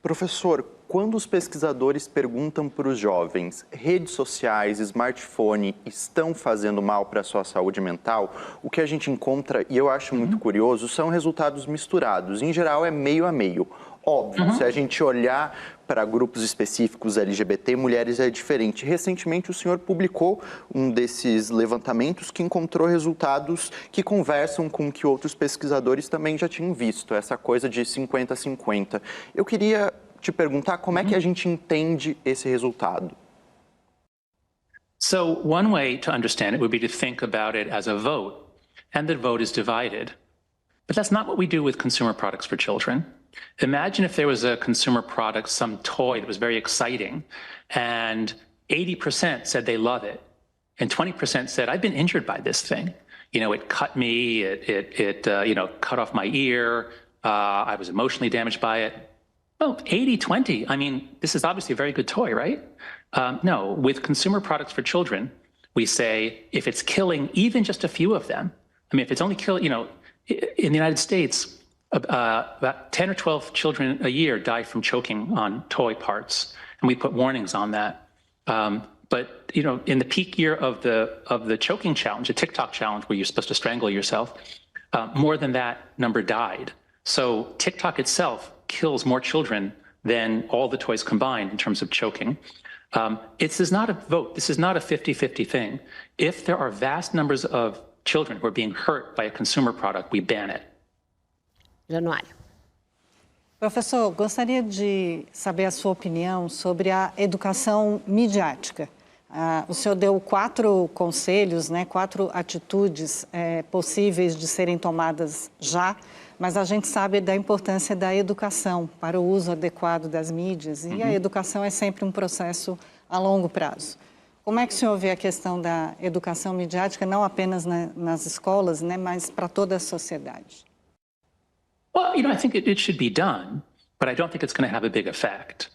Professor, quando os pesquisadores perguntam para os jovens, redes sociais, smartphone estão fazendo mal para a sua saúde mental, o que a gente encontra, e eu acho muito curioso, são resultados misturados. Em geral, é meio a meio. Óbvio, se a gente olhar para grupos específicos LGBT, mulheres é diferente. Recentemente, o senhor publicou um desses levantamentos que encontrou resultados que conversam com o que outros pesquisadores também já tinham visto, essa coisa de 50-50. Eu queria te perguntar como é que a gente entende esse resultado. So one way to understand it would be to think about it as a vote, and the vote is divided. But that's not what we do with consumer products for children. Imagine if there was a consumer product, some toy that was very exciting, and 80% said they love it, and 20% said, I've been injured by this thing. You know, it cut me, it cut off my ear, I was emotionally damaged by it. Well, 80-20, I mean, this is obviously a very good toy, right? No, with consumer products for children, we say if it's killing even just a few of them, I mean, if it's only killing, in the United States, about 10 or 12 children a year die from choking on toy parts, and we put warnings on that. But in the peak year of the choking challenge, the TikTok challenge, where you're supposed to strangle yourself, more than that number died. So TikTok itself kills more children than all the toys combined in terms of choking. This is not a vote. This is not a 50-50 thing. If there are vast numbers of children who are being hurt by a consumer product, we ban it. Januário. Professor, gostaria de saber a sua opinião sobre a educação midiática. O senhor deu 4 conselhos, 4 atitudes possíveis de serem tomadas já, mas a gente sabe da importância da educação para o uso adequado das mídias, e a educação é sempre um processo a longo prazo. Como é que o senhor vê a questão da educação midiática, não apenas nas escolas, mas para toda a sociedade? Well, I think it should be done, but I don't think it's going to have a big effect.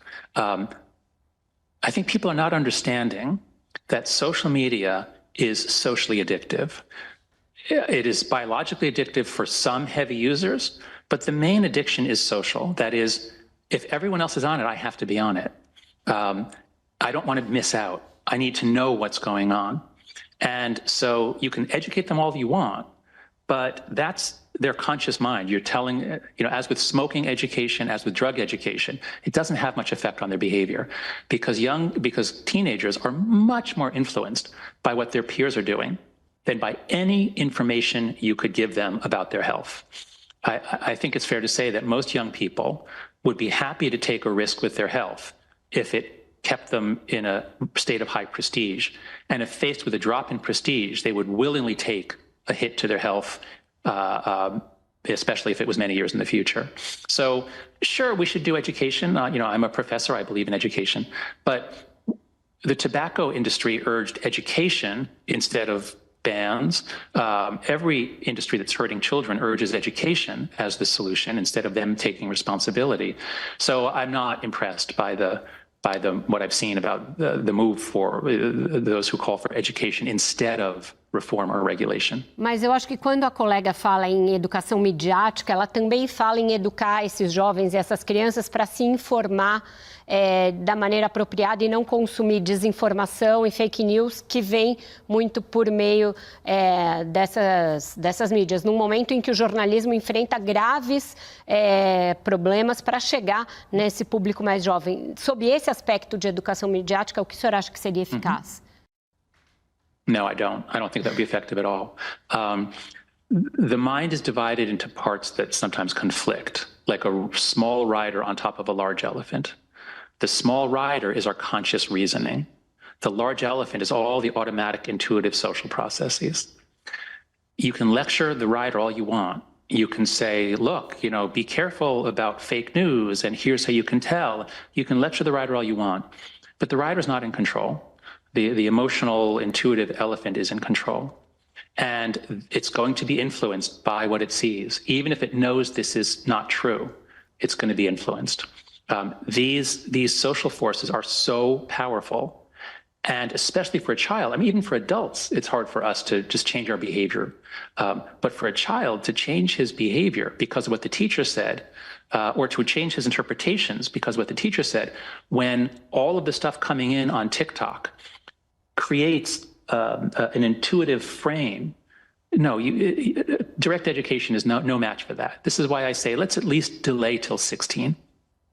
I think people are not understanding that social media is socially addictive. It is biologically addictive for some heavy users, but the main addiction is social. That is, if everyone else is on it, I have to be on it. I don't want to miss out. I need to know what's going on. And so you can educate them all you want, but that's their conscious mind. You're telling, as with smoking education, as with drug education, it doesn't have much effect on their behavior because teenagers are much more influenced by what their peers are doing than by any information you could give them about their health. I think it's fair to say that most young people would be happy to take a risk with their health if it kept them in a state of high prestige. And if faced with a drop in prestige, they would willingly take a hit to their health, especially if it was many years in the future. So sure, we should do education. I'm a professor, I believe in education, but the tobacco industry urged education instead of bans. Every industry that's hurting children urges education as the solution instead of them taking responsibility. So I'm not impressed by what I've seen about the move for those who call for education instead of reform or regulation. Mas eu acho que quando a colega fala em educação midiática, ela também fala em educar esses jovens e essas crianças para se informar da maneira apropriada e não consumir desinformação e fake news que vem muito por meio dessas mídias, num momento em que o jornalismo enfrenta graves problemas para chegar nesse público mais jovem. Sob esse aspecto de educação midiática, o que o senhor acha que seria eficaz? No, I don't. I don't think that would be effective at all. The mind is divided into parts that sometimes conflict, like a small rider on top of a large elephant. The small rider is our conscious reasoning. The large elephant is all the automatic, intuitive social processes. You can lecture the rider all you want. You can say, look, be careful about fake news, and here's how you can tell. You can lecture the rider all you want, but the rider's not in control. The emotional, intuitive elephant is in control. And it's going to be influenced by what it sees. Even if it knows this is not true, it's going to be influenced. These social forces are so powerful, and especially for a child, I mean, even for adults, it's hard for us to just change our behavior. But for a child to change his behavior because of what the teacher said, or to change his interpretations, because what the teacher said, when all of the stuff coming in on TikTok creates an intuitive frame, no, direct education is no match for that. This is why I say let's at least delay till 16.